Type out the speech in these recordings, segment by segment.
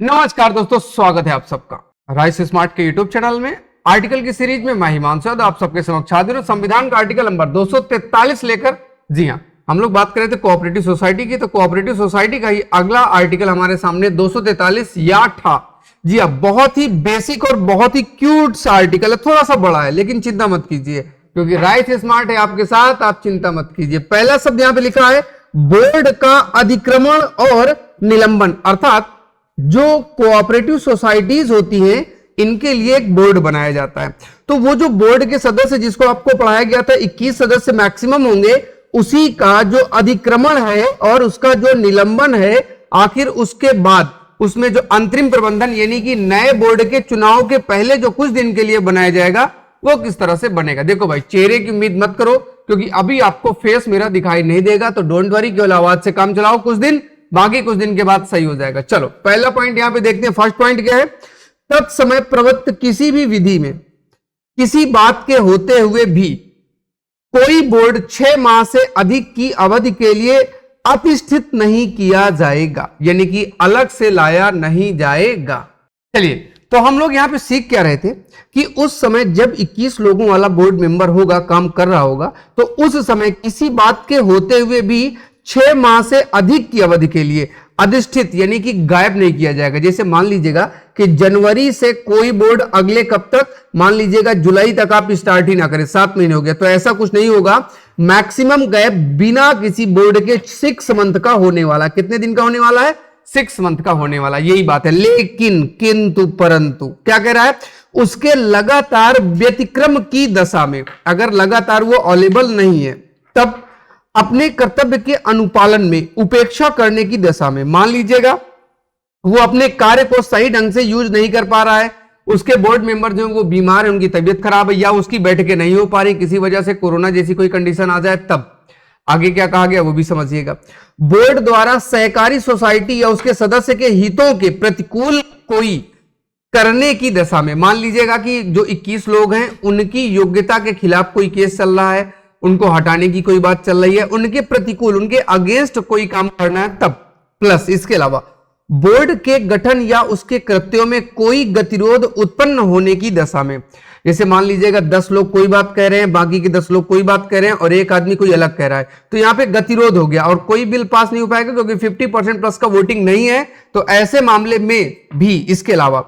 नमस्कार दोस्तों, स्वागत है आप सबका राइस स्मार्ट के यूट्यूब चैनल में। आर्टिकल की सीरीज में मैं हिमांशु यादव आप सबके समक्ष हाजिर हूं। संविधान का आर्टिकल नंबर 243 लेकर, जी हां, हम लोग बात करें थे कोऑपरेटिव सोसाइटी की, तो कोऑपरेटिव सोसाइटी का ही अगला आर्टिकल हमारे सामने 243 या था। जी हां, बहुत ही बेसिक और बहुत ही क्यूट सा आर्टिकल है, थोड़ा सा बड़ा है, लेकिन चिंता मत कीजिए क्योंकि राइस स्मार्ट है आपके साथ, आप चिंता मत कीजिए। पहला शब्द यहां पे लिखा है बोर्ड का अधिक्रमण और निलंबन, अर्थात जो कोऑपरेटिव सोसाइटीज होती हैं इनके लिए एक बोर्ड बनाया जाता है। तो वो जो बोर्ड के सदस्य जिसको आपको पढ़ाया गया था 21 सदस्य मैक्सिमम होंगे, उसी का जो अधिक्रमण है और उसका जो निलंबन है, आखिर उसके बाद उसमें जो अंतरिम प्रबंधन यानी कि नए बोर्ड के चुनाव के पहले जो कुछ दिन के लिए बनाया जाएगा वो किस तरह से बनेगा। देखो भाई, चेहरे की उम्मीद मत करो क्योंकि अभी आपको फेस मेरा दिखाई नहीं देगा, तो डोंट वरी, केवल आवाज से काम चलाओ कुछ दिन, बाकी कुछ दिन के बाद सही हो जाएगा। चलो पहला पॉइंट यहां पे देखते हैं। फर्स्ट पॉइंट क्या है? तत्समय प्रवृत्त किसी भी विधि में किसी बात के होते हुए भी कोई बोर्ड 6 माह से अधिक की अवधि के लिए अतिष्ठित नहीं किया जाएगा, यानी कि अलग से लाया नहीं जाएगा। चलिए, तो हम लोग यहां पे सीख क्या रहे थे कि उस समय जब 21 लोगों वाला बोर्ड मेंबर होगा, काम कर रहा होगा, तो उस समय किसी बात के होते हुए भी 6 माह से अधिक की अवधि के लिए अधिष्ठित यानी कि गायब नहीं किया जाएगा। जैसे मान लीजिएगा कि जनवरी से कोई बोर्ड अगले कब तक, मान लीजिएगा जुलाई तक आप स्टार्ट ही ना करें, 7 महीने हो गया, तो ऐसा कुछ नहीं होगा। मैक्सिमम गैप बिना किसी बोर्ड के 6 मंथ का होने वाला। कितने दिन का होने वाला है? 6 मंथ का होने वाला, यही बात है। लेकिन, किंतु, परंतु क्या कह रहा है? उसके लगातार व्यतिक्रम की दशा में, अगर लगातार वो अवेलेबल नहीं है, तब अपने कर्तव्य के अनुपालन में उपेक्षा करने की दशा में, मान लीजिएगा वो अपने कार्य को सही ढंग से यूज नहीं कर पा रहा है, उसके बोर्ड मेंबर जो वो बीमार है, उनकी तबीयत खराब है, या उसकी बैठकें नहीं हो पा रही किसी वजह से, कोरोना जैसी कोई कंडीशन आ जाए, तब आगे क्या कहा गया वो भी समझिएगा। बोर्ड द्वारा सहकारी सोसाइटी या उसके सदस्य के हितों के प्रतिकूल कोई करने की दशा में, मान लीजिएगा कि जो 21 लोग हैं उनकी योग्यता के खिलाफ कोई केस चल रहा है, उनको हटाने की कोई बात चल रही है, उनके प्रतिकूल, उनके अगेंस्ट कोई काम करना है, तब। प्लस इसके अलावा बोर्ड के गठन या उसके कृत्यों में कोई गतिरोध उत्पन्न होने की दशा में, जैसे मान लीजिएगा 10 लोग कोई बात कह रहे हैं, बाकी के 10 लोग कोई बात कह रहे हैं और एक आदमी कोई अलग कह रहा है, तो यहां पे गतिरोध हो गया और कोई बिल पास नहीं हो पाएगा क्योंकि 50% प्लस का वोटिंग नहीं है। तो ऐसे मामले में भी इसके अलावा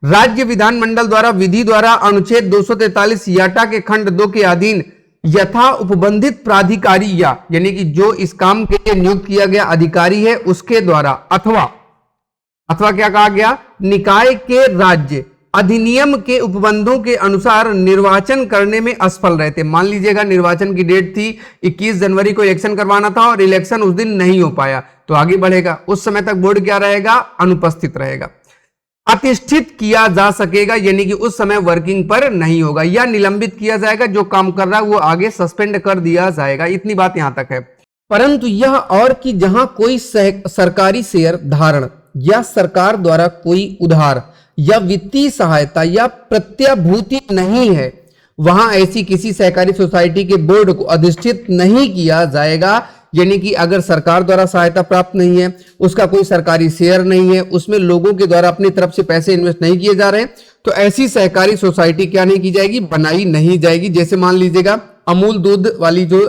राज्य विधानमंडल द्वारा विधि द्वारा अनुच्छेद 243 याटा के खंड 2 के अधीन यथा उपबंधित प्राधिकारी या यानी कि जो इस काम के लिए नियुक्त किया गया अधिकारी है उसके द्वारा अथवा क्या कहा गया, निकाय के राज्य अधिनियम के उपबंधों के अनुसार निर्वाचन करने में असफल रहते। मान लीजिएगा निर्वाचन की डेट थी 21 जनवरी को इलेक्शन करवाना था और इलेक्शन उस दिन नहीं हो पाया, तो आगे बढ़ेगा, उस समय तक बोर्ड क्या रहेगा? अनुपस्थित रहेगा। अतिष्ठित किया जा सकेगा यानी कि उस समय वर्किंग पर नहीं होगा, या निलंबित किया जाएगा, जो काम कर रहा है वो आगे सस्पेंड कर दिया जाएगा। इतनी बात यहां तक है। परंतु यह और कि जहां कोई सरकारी शेयर धारण या सरकार द्वारा कोई उधार या वित्तीय सहायता या प्रत्याभूति नहीं है, वहां ऐसी किसी सहकारी सोसाइटी के बोर्ड को अधिष्ठित नहीं किया जाएगा। यानी कि अगर सरकार द्वारा सहायता प्राप्त नहीं है, उसका कोई सरकारी शेयर नहीं है, उसमें लोगों के द्वारा अपनी तरफ से पैसे इन्वेस्ट नहीं किए जा रहे, तो ऐसी सहकारी सोसाइटी क्या नहीं की जाएगी? बनाई नहीं जाएगी। जैसे मान लीजिएगा अमूल दूध वाली जो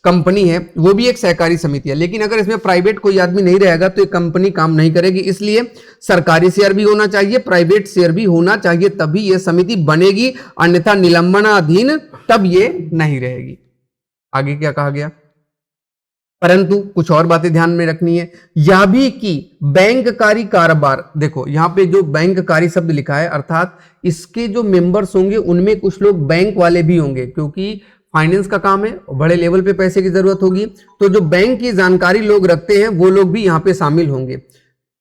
कंपनी है वो भी एक सहकारी समिति है, लेकिन अगर इसमें प्राइवेट कोई आदमी नहीं रहेगा तो ये कंपनी काम नहीं करेगी। इसलिए सरकारी शेयर भी होना चाहिए, प्राइवेट शेयर भी होना चाहिए, तभी यह समिति बनेगी, अन्यथा निलंबनाधीन तब ये नहीं रहेगी। आगे क्या कहा गया? परंतु कुछ और बातें ध्यान में रखनी है, यह भी कि बैंककारी कारोबार, देखो यहां पे जो बैंककारी शब्द लिखा है, अर्थात इसके जो मेंबर्स होंगे उनमें कुछ लोग बैंक वाले भी होंगे, क्योंकि फाइनेंस का काम है, बड़े लेवल पे पैसे की जरूरत होगी, तो जो बैंक की जानकारी लोग रखते हैं वो लोग भी यहां पे शामिल होंगे।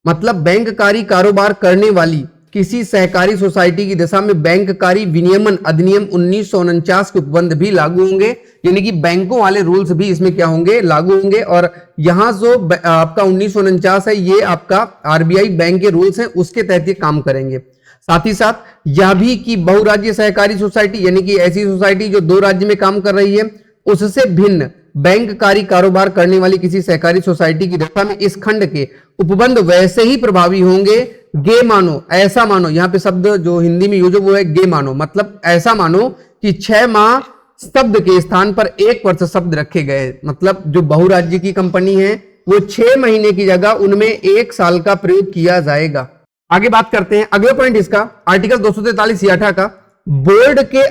मतलब बैंककारी कारोबार करने वाली किसी सहकारी सोसाइटी की दशा में बैंककारी विनियमन अधिनियम 1949 के उपबंध भी लागू होंगे, यानी कि बैंकों वाले रूल्स भी इसमें क्या होंगे? लागू होंगे। और यहां जो आपका 1949 है, ये आपका आरबीआई बैंक के रूल्स हैं, उसके तहत ये काम करेंगे। साथ ही साथ यह भी कि बहुराज्य सहकारी सोसाइटी यानी कि ऐसी सोसाइटी जो 2 राज्य में काम कर रही है, उससे भिन्न बैंककारी कारोबार करने वाली किसी सहकारी सोसाइटी की दशा में इस खंड के उपबंध वैसे ही प्रभावी होंगे। गे मानो, ऐसा मानो, यहाँ पे शब्द जो हिंदी में यूज वो है गे मानो, मतलब ऐसा मानो कि 6 माह शब्द के स्थान पर 1 वर्ष शब्द रखे गए। मतलब जो बहुराज्य की कंपनी है वो 6 महीने की जगह उनमें 1 साल का प्रयोग किया जाएगा। आगे बात करते हैं अगला पॉइंट इसका, आर्टिकल 243 का, बोर्ड के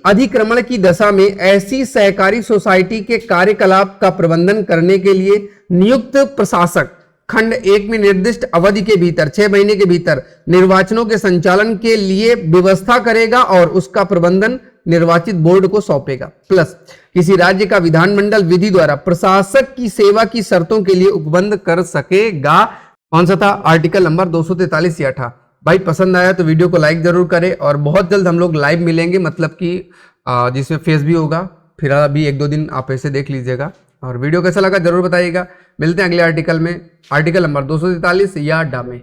अधिक्रमण की दशा में ऐसी सहकारी सोसाइटी के कार्यकलाप का प्रबंधन करने के लिए नियुक्त प्रशासक खंड 1 में निर्दिष्ट अवधि के भीतर 6 महीने के भीतर निर्वाचनों के संचालन के लिए व्यवस्था करेगा और उसका प्रबंधन निर्वाचित बोर्ड को सौंपेगा। प्लस किसी राज्य का विधानमंडल विधि द्वारा प्रशासक की सेवा की शर्तों के लिए उपबंध कर सकेगा। कौन सा था? Article number 243। भाई पसंद आया तो वीडियो को लाइक जरूर करें और बहुत जल्द हम लोग लाइव मिलेंगे, मतलब कि जिसमें फेस भी होगा। फिर अभी 1-2 दिन आप ऐसे देख लीजिएगा और वीडियो कैसा लगा जरूर बताइएगा। मिलते हैं अगले आर्टिकल में, आर्टिकल नंबर 243 या डा में।